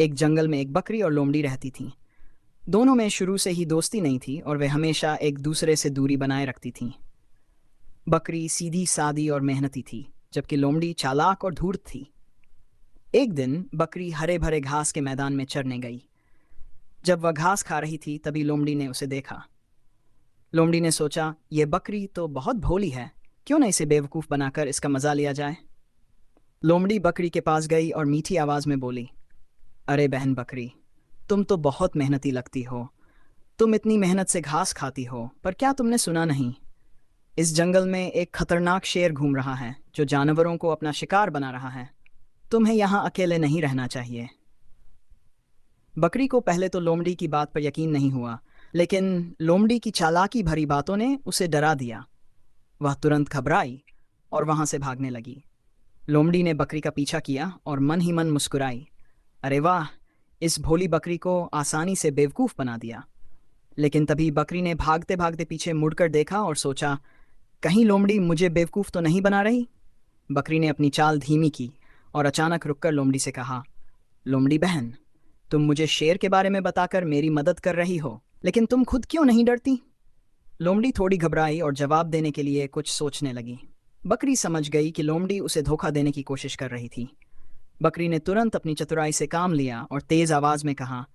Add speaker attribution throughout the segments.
Speaker 1: एक जंगल में एक बकरी और लोमड़ी रहती थीं। दोनों में शुरू से ही दोस्ती नहीं थी और वे हमेशा एक दूसरे से दूरी बनाए रखती थीं। बकरी सीधी सादी और मेहनती थी, जबकि लोमड़ी चालाक और धूर्त थी। एक दिन बकरी हरे भरे घास के मैदान में चरने गई। जब वह घास खा रही थी तभी लोमड़ी ने उसे देखा। लोमड़ी ने सोचा, ये बकरी तो बहुत भोली है, क्यों न इसे बेवकूफ़ बनाकर इसका मज़ा लिया जाए। लोमड़ी बकरी के पास गई और मीठी आवाज़ में बोली, अरे बहन बकरी, तुम तो बहुत मेहनती लगती हो। तुम इतनी मेहनत से घास खाती हो, पर क्या तुमने सुना नहीं? इस जंगल में एक खतरनाक शेर घूम रहा है जो जानवरों को अपना शिकार बना रहा है। तुम्हें यहाँ अकेले नहीं रहना चाहिए। बकरी को पहले तो लोमड़ी की बात पर यकीन नहीं हुआ, लेकिन लोमड़ी की चालाकी भरी बातों ने उसे डरा दिया। वह तुरंत घबराई और वहां से भागने लगी। लोमड़ी ने बकरी का पीछा किया और मन ही मन मुस्कुराई। अरे वाह, इस भोली बकरी को आसानी से बेवकूफ़ बना दिया। लेकिन तभी बकरी ने भागते भागते पीछे मुड़कर देखा और सोचा, कहीं लोमड़ी मुझे बेवकूफ़ तो नहीं बना रही। बकरी ने अपनी चाल धीमी की और अचानक रुककर लोमड़ी से कहा, लोमड़ी बहन, तुम मुझे शेर के बारे में बताकर मेरी मदद कर रही हो, लेकिन तुम खुद क्यों नहीं डरती? लोमड़ी थोड़ी घबराई और जवाब देने के लिए कुछ सोचने लगी। बकरी समझ गई कि लोमड़ी उसे धोखा देने की कोशिश कर रही थी। बकरी ने तुरंत अपनी चतुराई से काम लिया और तेज आवाज में कहा,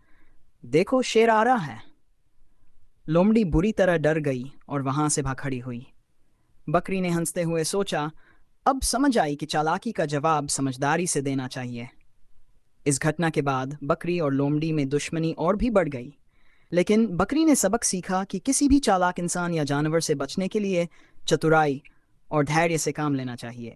Speaker 1: देखो शेर आ रहा है। लोमड़ी बुरी तरह डर गई और वहां से भाग खड़ी हुई। बकरी ने हंसते हुए सोचा, अब समझ आई कि चालाकी का जवाब समझदारी से देना चाहिए। इस घटना के बाद बकरी और लोमड़ी में दुश्मनी और भी बढ़ गई। लेकिन बकरी ने सबक सीखा कि किसी भी चालाक इंसान या जानवर से बचने के लिए चतुराई और धैर्य से काम लेना चाहिए।